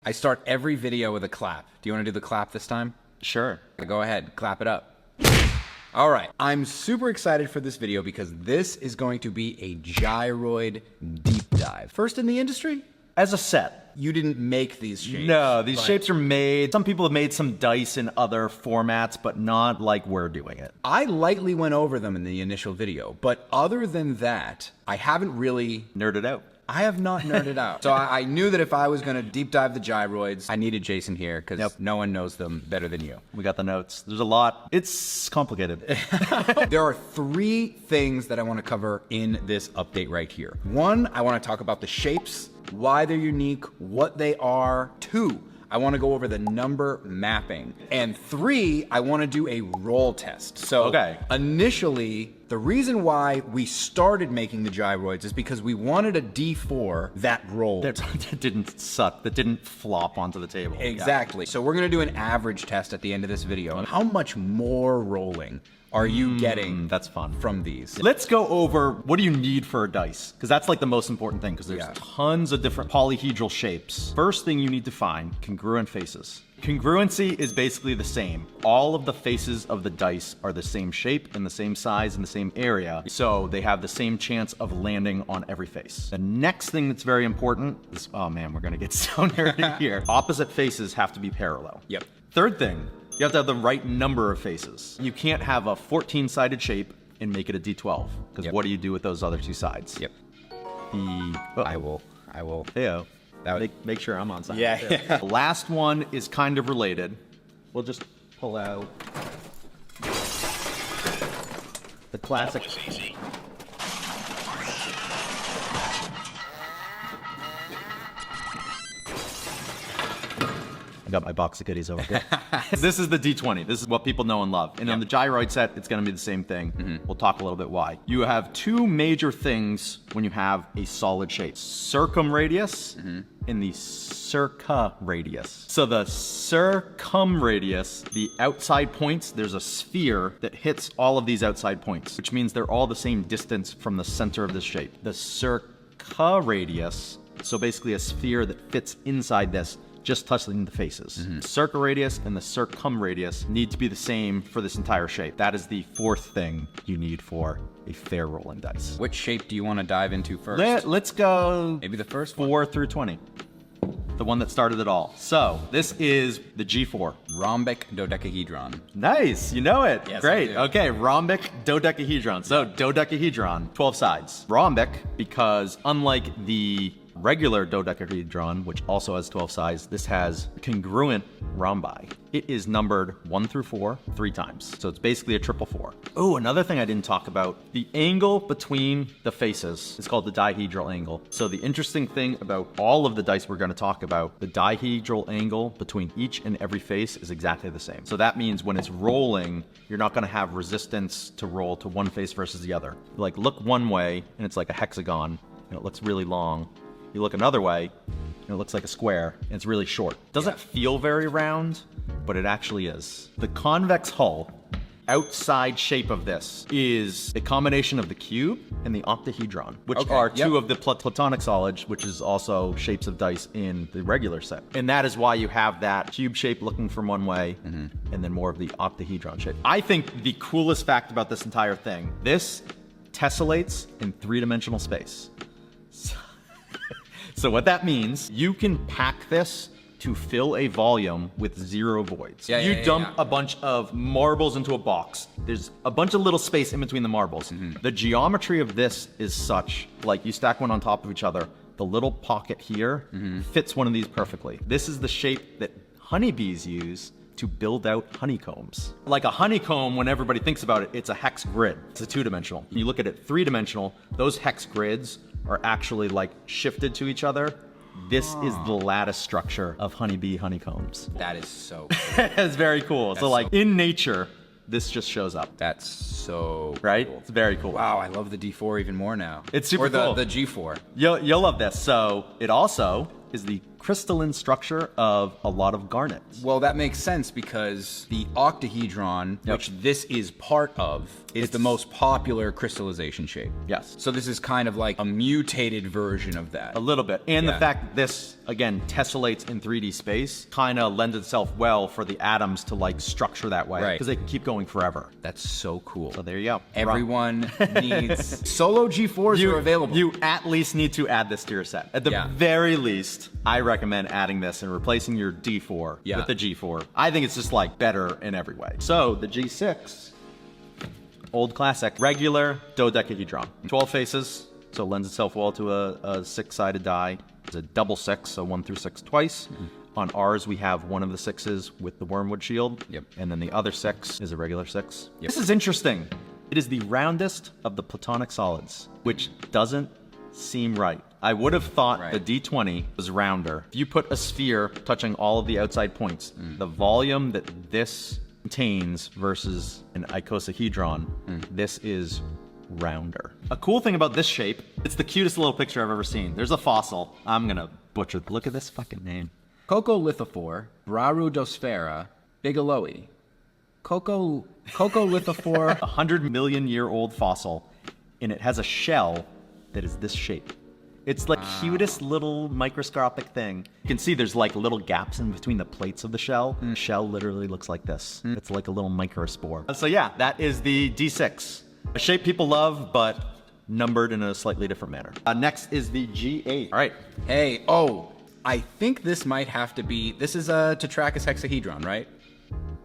I start every video with a clap. Do you want to do the clap this time? Sure. Go ahead, clap it up. All right, I'm super excited for this video because this is going to be a Gyroid deep dive. First in the industry? As a set. You didn't make these shapes. No, these shapes are made. Some people have made some dice in other formats, but not like we're doing it. I lightly went over them in the initial video, but other than that, I haven't really Nerded out. I have not nerded out. So I knew that if I was going to deep dive the gyroids, I needed Jason here because no one knows them better than you. We got the notes. There's a lot. It's complicated. There are 3 things that I want to cover in this update right here. 1, I want to talk about the shapes, why they're unique, what they are. 2, I want to go over the number mapping. And 3, I want to do a roll test. So initially, the reason why we started making the gyroids is because we wanted a D4 that rolled. That didn't suck, that didn't flop onto the table. Exactly. So we're gonna do an average test at the end of this video. How much more rolling are you getting that's fun. From these? Let's go over what do you need for a dice, because that's like the most important thing, because there's tons of different polyhedral shapes. First thing you need to find, congruent faces. Congruency is basically the same. All of the faces of the dice are the same shape and the same size and the same area, so they have the same chance of landing on every face. The next thing that's very important is, oh man, we're gonna get so nerdy here. Opposite faces have to be parallel. Yep. Third thing, you have to have the right number of faces. You can't have a 14-sided shape and make it a D12, because what do you do with those other 2 sides? Yep. I will. Heyo. Make sure I'm on side. Yeah. The last one is kind of related. We'll just pull out the classic. I got my box of goodies over here. This is the D20. This is what people know and love. And on the Gyroid set, it's going to be the same thing. We'll talk a little bit why. You have 2 major things when you have a solid shape. Circumradius and the circumradius. So the circumradius, the outside points, there's a sphere that hits all of these outside points, which means they're all the same distance from the center of this shape. The circumradius, so basically a sphere that fits inside this, just touching the faces. Circumradius and the circumradius need to be the same for this entire shape. That is the 4th thing you need for a fair rolling dice. Which shape do you want to dive into first? Let's go maybe the first one. 4 through 20. The one that started it all. So this is the G4. Rhombic dodecahedron. Nice, you know it. Yes, great. I do. Okay, rhombic dodecahedron. So dodecahedron, 12 sides. Rhombic, because unlike the regular dodecahedron, which also has 12 sides, this has congruent rhombi. It is numbered 1 through 4 3 times. So it's basically a triple 4. Oh, another thing I didn't talk about, the angle between the faces is called the dihedral angle. So the interesting thing about all of the dice we're going to talk about, the dihedral angle between each and every face is exactly the same. So that means when it's rolling, you're not going to have resistance to roll to one face versus the other. Like look one way and it's like a hexagon and it looks really long. You look another way, and it looks like a square, and it's really short. Doesn't feel very round, but it actually is. The convex hull, outside shape of this, is a combination of the cube and the octahedron, which are 2 of the platonic solids, which is also shapes of dice in the regular set. And that is why you have that cube shape looking from one way, and then more of the octahedron shape. I think the coolest fact about this entire thing, this tessellates in 3-dimensional space. So what that means, you can pack this to fill a volume with 0 voids. You dump a bunch of marbles into a box. There's a bunch of little space in between the marbles. The geometry of this is such, like you stack one on top of each other, the little pocket here fits one of these perfectly. This is the shape that honeybees use to build out honeycombs. Like a honeycomb, when everybody thinks about it, it's a hex grid. It's a 2-dimensional. You look at it 3-dimensional, those hex grids are actually like shifted to each other. This is the lattice structure of honeybee honeycombs. That is so cool. It's very cool. So like in nature, this just shows up. That's so right? cool. It's very cool. Wow, I love the D4 even more now. It's super cool. Or the G4. You'll love this. So it also is the crystalline structure of a lot of garnets. Well, that makes sense because the octahedron, which this is part of, is the most popular crystallization shape. Yes. So this is kind of like a mutated version of that. A little bit. And the fact that this, again, tessellates in 3D space kind of lends itself well for the atoms to like structure that way. Because they can keep going forever. That's so cool. So there you go. Everyone needs... Solo G4s are available. You at least need to add this to your set. At the very least, I recommend adding this and replacing your D4 with the G4. I think it's just like better in every way. So the G6, old classic, regular dodecahedron. 12 faces, so it lends itself well to a six-sided die. It's a double six, so 1 through 6 twice. On ours, we have one of the sixes with the Wyrmwood shield. And then the other 6 is a regular 6. This is interesting. It is the roundest of the platonic solids, which doesn't seem right. I would have thought the D20 was rounder. If you put a sphere touching all of the outside points, the volume that this contains versus an icosahedron, this is rounder. A cool thing about this shape, it's the cutest little picture I've ever seen. There's a fossil. I'm gonna butcher. Look at this fucking name. Coccolithophore, Brarudosphera, bigelowii. Coccolithophore. 100-million-year-old fossil, and it has a shell that is this shape. It's the cutest little microscopic thing. You can see there's like little gaps in between the plates of the shell. The shell literally looks like this. It's like a little microspore. So yeah, that is the D6. A shape people love, but numbered in a slightly different manner. Next is the G8. All right. Hey, I think this might have to be, this is a Tetrachus hexahedron, right?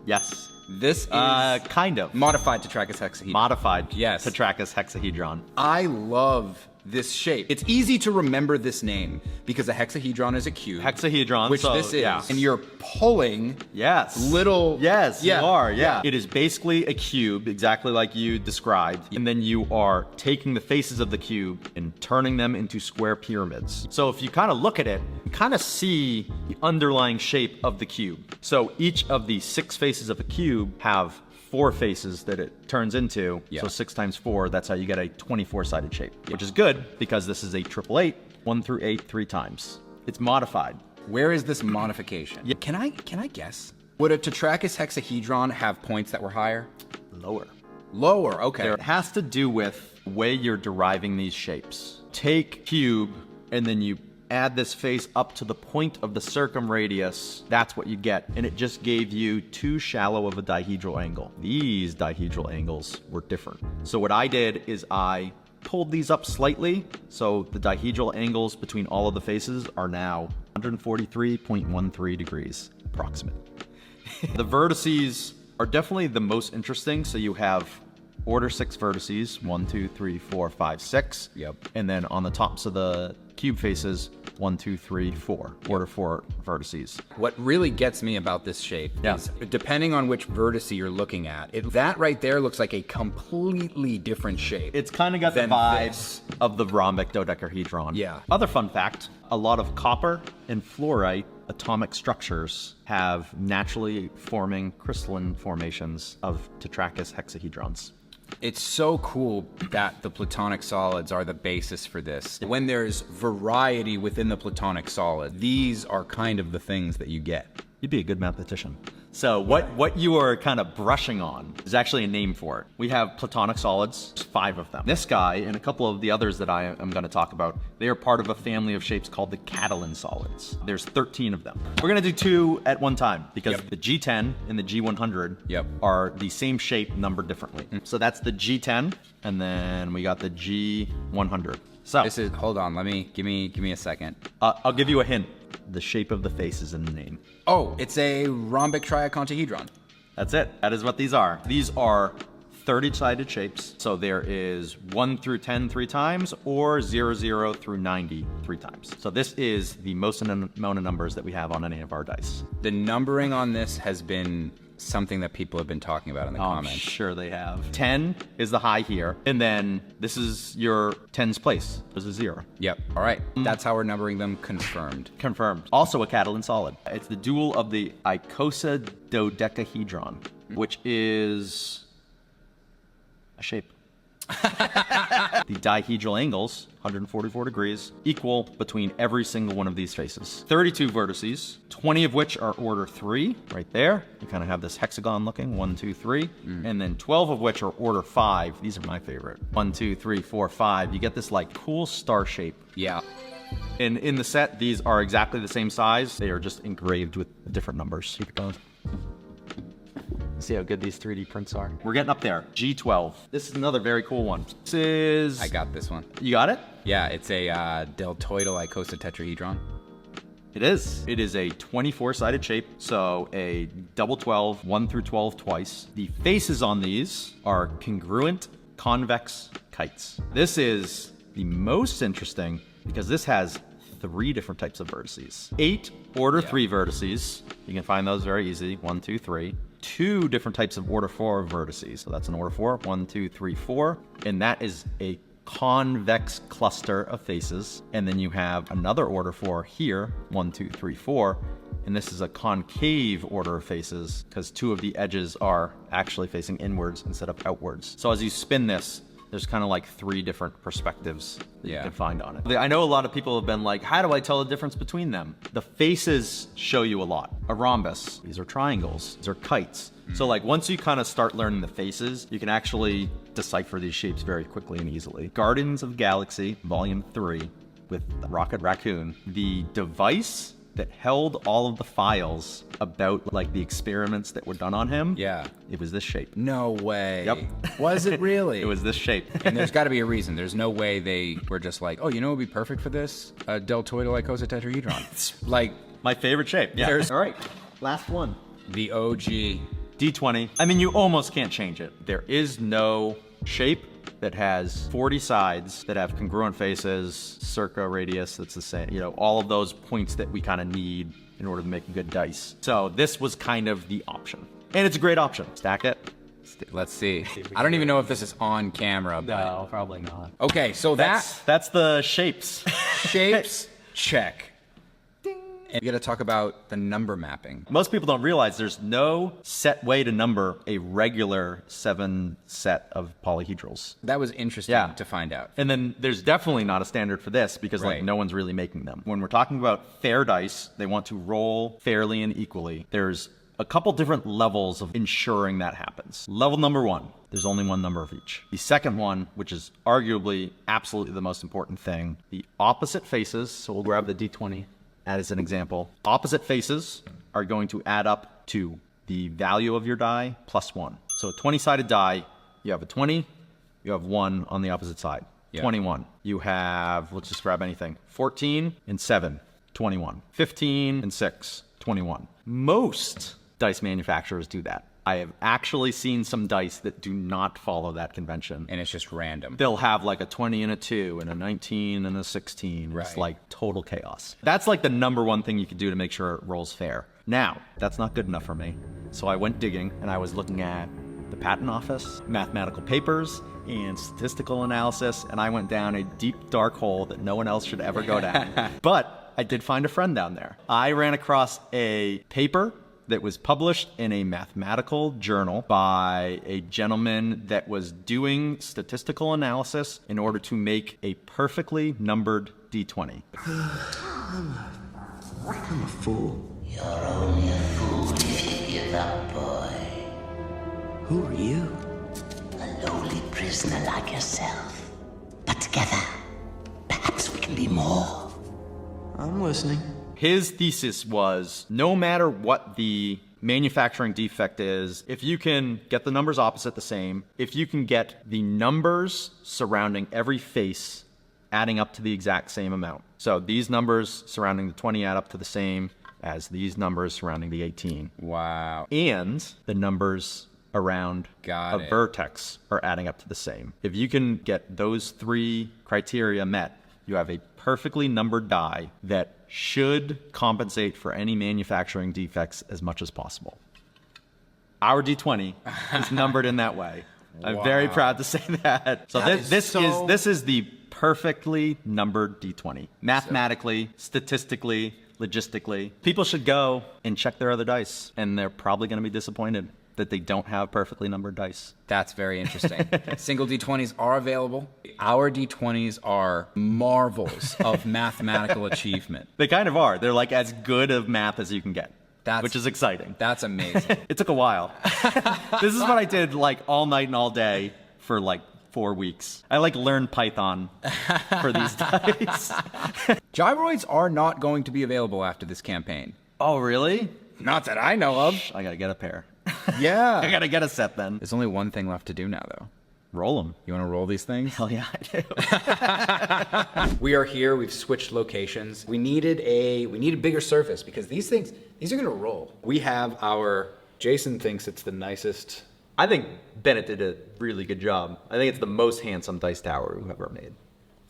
Yes. This is kind of. modified Tetrachus hexahedron. Modified Yes. Tetrachus hexahedron. I love this shape. It's easy to remember this name because a hexahedron is a cube. Hexahedron. Which this is. Yeah. And you're pulling little... Yes, you are, yeah. It is basically a cube, exactly like you described. And then you are taking the faces of the cube and turning them into square pyramids. So if you kind of look at it, you kind of see the underlying shape of the cube. So each of the 6 faces of a cube have 4 faces that it turns into. So 6 times 4, that's how you get a 24-sided shape, which is good because this is a 888, 1 through 8, 3 times. It's modified. Where is this modification? Can I guess? Would a Tetrachus hexahedron have points that were higher? Lower. Lower, okay. It has to do with the way you're deriving these shapes. Take cube, and then you add this face up to the point of the circumradius. That's what you get. And it just gave you too shallow of a dihedral angle. These dihedral angles were different. So what I did is I pulled these up slightly. So the dihedral angles between all of the faces are now 143.13 degrees, approximate. The vertices are definitely the most interesting. So you have order 6 vertices, 1, 2, 3, 4, 5, 6. And then on the tops of the cube faces, 1, 2, 3, 4. Order 4 vertices. What really gets me about this shape is, depending on which vertice you're looking at, that right there looks like a completely different shape. It's kind of got the vibes of the rhombic dodecahedron. Yeah. Other fun fact, a lot of copper and fluorite atomic structures have naturally forming crystalline formations of Tetrachus hexahedrons. It's so cool that the platonic solids are the basis for this. When there's variety within the platonic solid, these are kind of the things that you get. You'd be a good mathematician. So what you are kind of brushing on is actually a name for it. We have platonic solids, 5 of them. This guy and a couple of the others that I am going to talk about, they are part of a family of shapes called the Catalan solids. There's 13 of them. We're going to do 2 at one time because the G10 and the G100 are the same shape numbered differently. So that's the G10, and then we got the G100. So this is, hold on, give me a second. I'll give you a hint. The shape of the face is in the name. Oh, it's a rhombic triicontohedron. That's it. That is what these are. These are 30-sided shapes. So there is 1 through 10 3 times, or 0 through 90 3 times. So this is the most amount of numbers that we have on any of our dice. The numbering on this has been something that people have been talking about in the comments. I'm sure they have. 10 is the high here, and then this is your 10's place. There's a 0. Yep. All right. That's how we're numbering them. Confirmed. Confirmed. Also a Catalan solid. It's the dual of the icosahedron, which is a shape. The dihedral angles, 144 degrees, equal between every single one of these faces. 32 vertices, 20 of which are order 3, right there. You kind of have this hexagon looking, 1, 2, 3. And then 12 of which are order 5. These are my favorite. 1, 2, 3, 4, 5. You get this like cool star shape. Yeah. And in the set, these are exactly the same size. They are just engraved with different numbers. Keep it going. See how good these 3D prints are. We're getting up there. G12. This is another very cool one. This is... I got this one. You got it? Yeah, it's a deltoidal icosahedron. It is. It is a 24-sided shape, so a double 12, 1 through 12 twice. The faces on these are congruent convex kites. This is the most interesting because this has 3 different types of vertices. 8 order 3 vertices. You can find those very easy. 1, 2, 3. 2 different types of order 4 vertices. So that's an order 4. 1, 2, 3, 4. And that is a convex cluster of faces. And then you have another order 4 here. 1, 2, 3, 4. And this is a concave order of faces because 2 of the edges are actually facing inwards instead of outwards. So as you spin this, there's kind of like 3 different perspectives that you can find on it. I know a lot of people have been like, how do I tell the difference between them? The faces show you a lot. A rhombus, these are triangles, these are kites. So like once you kind of start learning the faces, you can actually decipher these shapes very quickly and easily. Guardians of the Galaxy, Volume 3, with Rocket Raccoon. The device that held all of the files about like the experiments that were done on him. Yeah. It was this shape. No way. Yep. Was it really? It was this shape. And there's got to be a reason. There's no way they were just like, oh, you know what would be perfect for this? A deltoidal icosahedron. It's like My favorite shape. Yeah. There's- All right. Last one. the OG. D20. I mean, you almost can't change it. There is no shape that has 40 sides that have congruent faces, circa radius that's the same, you know, all of those points that we kind of need in order to make a good dice. So this was kind of the option. And it's a great option. Stack it. Let's see. I don't even know if this is on camera. But... No, probably not. Okay, so That's the shapes. shapes, check. And we got to talk about the number mapping. Most people don't realize there's no set way to number a regular 7 set of polyhedrals. That was interesting to find out. And then there's definitely not a standard for this because like Right. no one's really making them. When we're talking about fair dice, they want to roll fairly and equally. There's a couple different levels of ensuring that happens. Level number 1, there's only one number of each. The second one, which is arguably absolutely the most important thing, the opposite faces, so we'll grab the D20 as an example. Opposite faces are going to add up to the value of your die plus 1. So a 20-sided die, you have a 20, you have 1 on the opposite side. Yeah. 21. You have, let's just grab anything, 14 and 7, 21. 15 and 6, 21. Most dice manufacturers do that. I have actually seen some dice that do not follow that convention. And it's just random. They'll have like a 20 and a 2 and a 19 and a 16. Right. It's like total chaos. That's like the number one thing you could do to make sure it rolls fair. Now, that's not good enough for me. So I went digging and I was looking at the patent office, mathematical papers, and statistical analysis, and I went down a deep, dark hole that no one else should ever go down. But I did find a friend down there. I ran across a paper that was published in a mathematical journal by a gentleman that was doing statistical analysis in order to make a perfectly numbered D20. I'm a fool. You're only a fool if you give up, boy. Who are you? A lowly prisoner like yourself. But together, perhaps we can be more. I'm listening. His thesis was no matter what the manufacturing defect is, if you can get the numbers opposite the same, if you can get the numbers surrounding every face adding up to the exact same amount. So these numbers surrounding the 20 add up to the same as these numbers surrounding the 18. Wow. And the numbers around Got a it. vertex are adding up to the same. If you can get those 3 criteria met, you have a perfectly numbered die that should compensate for any manufacturing defects as much as possible. Our D20 is numbered in that way. I'm very proud to say that. So this is the perfectly numbered D20. Mathematically, statistically, logistically. People should go and check their other dice, and they're probably going to be disappointed. that they don't have perfectly numbered dice. That's very interesting. Single D20s are available. Our D20s are marvels of mathematical achievement. They kind of are. They're like as good of math as you can get, which is exciting. That's amazing. It took a while. This is what I did like all night and all day for like 4 weeks. I like learned Python for these dice. Gyroids are not going to be available after this campaign. Oh, really? Not that I know of. I gotta get a pair. Yeah. I gotta get a set then. There's only one thing left to do now, though. Roll them. You want to roll these things? Hell yeah, I do. We are here. We've switched locations. We needed a bigger surface because these are going to roll. We have our... Jason thinks it's the nicest... I think Bennett did a really good job. I think it's the most handsome dice tower we've ever made.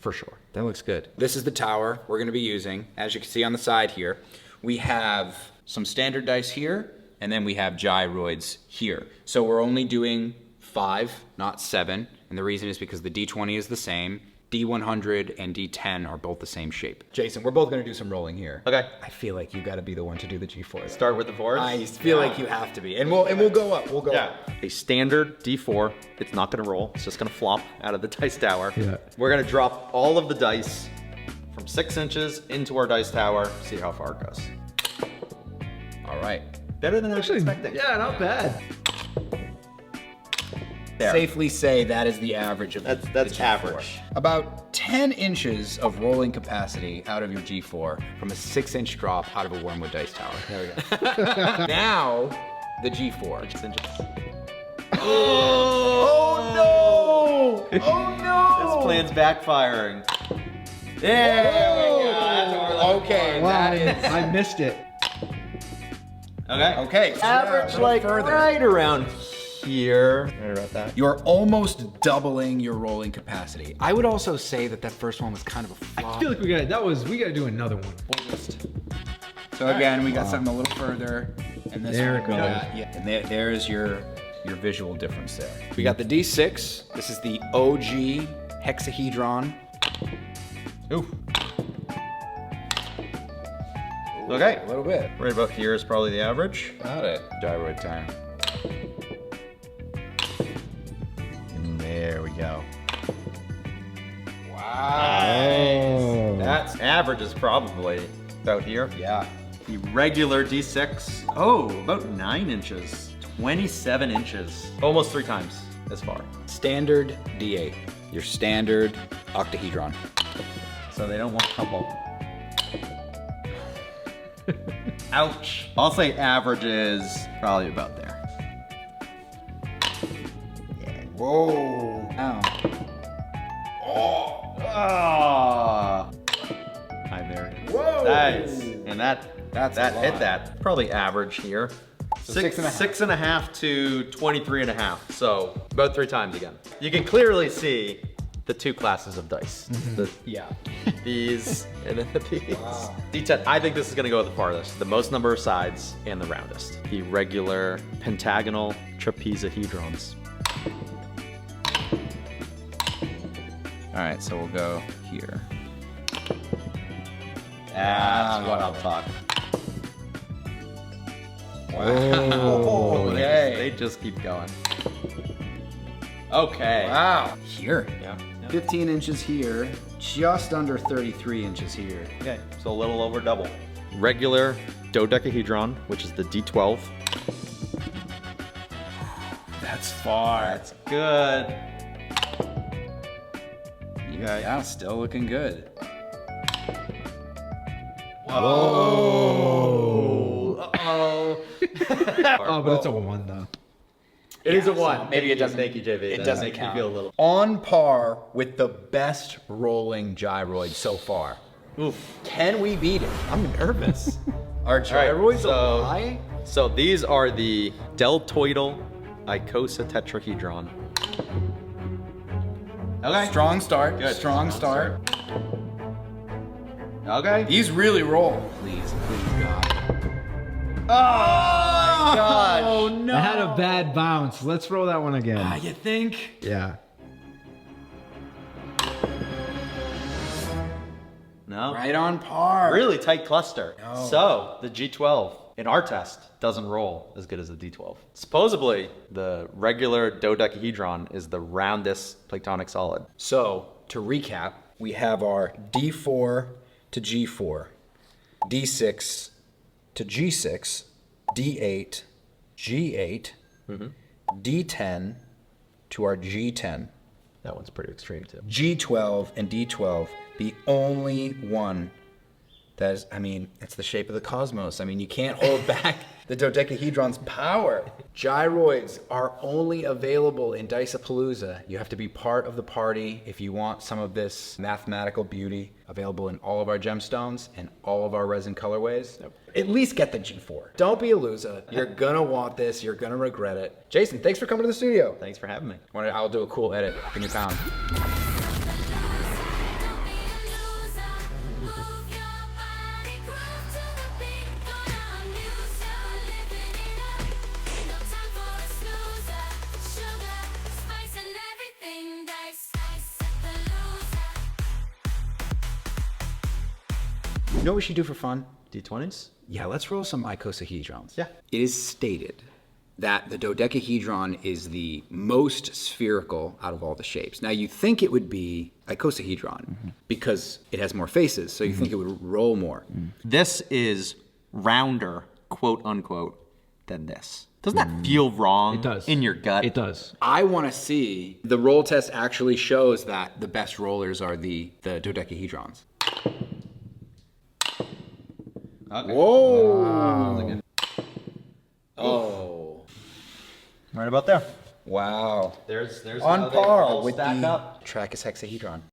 For sure. That looks good. This is the tower we're going to be using. As you can see on the side here, we have some standard dice here, and then we have gyroids here. So we're only doing 5, not 7, and the reason is because the D20 is the same. D100 and D10 are both the same shape. Jason, we're both going to do some rolling here. Okay. I feel like you got to be the one to do the G4. Start with the fours? I feel like you have to be. And we'll go up. We'll go up. A standard D4. It's not going to roll. It's just going to flop out of the dice tower. Yeah. We're going to drop all of the dice from 6 inches into our dice tower. See how far it goes. All right. Better than I was expecting. Yeah, not bad. There. Safely say that is the average of That's the G4. average. About 10 inches of rolling capacity out of your G4 from a 6-inch drop out of a Wyrmwood dice tower. There we go. Now, the G4. 6 inches. Oh no! Oh no! This plan's backfiring. There we go. That's what we're looking Okay, Wow, that is... I missed it. Okay. Okay, so Average now, like further. right around here. Right about that. You're almost doubling your rolling capacity. I would also say that that first one was kind of a flop. I feel like we gotta do another one. So again, we got something a little further, and this There one it we goes. got- yeah, and there's your visual difference there. We got the D6. This is the OG hexahedron. Ooh. Okay. A little bit. Right about here is probably the average. Got it. Gyroid time. And there we go. Wow. That's average is probably about here. Yeah. The regular D6. Oh, about 9 inches. 27 inches. Almost 3 times as far. Standard D8. Your standard octahedron. So they don't want couple. Ouch. I'll say average is probably about there. Whoa. Ow. Ah. Hi there. Whoa. Nice. And that That's a hit lot. that. Probably average here. So 6.5. 6.5 to 23.5. So about 3 times again. You can clearly see the 2 classes of dice. Yeah. These and then these. D10. I think this is gonna go the farthest. The most number of sides and the roundest. The regular pentagonal trapezohedrons. All right, so we'll go here. That's what I'm talking. Wow. They just keep going. Okay. Wow. Here. Yeah. 15 inches here, just under 33 inches here. Okay. So a little over double. Regular dodecahedron, which is the D12. That's far. That's good. Yeah, still looking good. Whoa. Uh-oh. Oh, but it's a 1 though. It is a 1. maybe it doesn't- Thank you, JV. it That doesn't makes me count. feel a little. On par with the best rolling gyroid so far. Oof. Can we beat it? I'm nervous. Are All right, gyroids so- a lie? So these are the deltoidal icosatetrahedron. Okay. Strong start. Good. Strong start. Okay. These really roll. Please, God. Oh, gosh. Oh no. I had a bad bounce. Let's roll that one again. You think? Yeah. No. Right on par. Really tight cluster. No. So the G12. in our test, doesn't roll as good as the D12. Supposedly, the regular dodecahedron is the roundest platonic solid. So, to recap, we have our D4 to G4, D6 to G6, D8, G8, D10 to our G10, That one's pretty extreme too. G12 and D12. The only one that is, I mean, it's the shape of the cosmos. I mean, you can't hold back the dodecahedron's power. Gyroids are only available in Diceapalooza. You have to be part of the party if you want some of this mathematical beauty. Available in all of our gemstones and all of our resin colorways. At least get the G4. Don't be a loser. You're gonna want this. You're gonna regret it. Jason, thanks for coming to the studio. Thanks for having me. I'll do a cool edit. Give me a pound. You know what we should do for fun? D20s? Yeah, let's roll some icosahedrons. Yeah. It is stated that the dodecahedron is the most spherical out of all the shapes. Now, you think it would be icosahedron because it has more faces, so you think it would roll more. This is rounder, quote unquote, than this. Doesn't that feel wrong It does. in your gut? It does. I want to see, the roll test actually shows that the best rollers are the dodecahedrons. Okay. Whoa! Oh. Right about there. Wow. There's On how they par all with stack the up. Trachis hexahedron.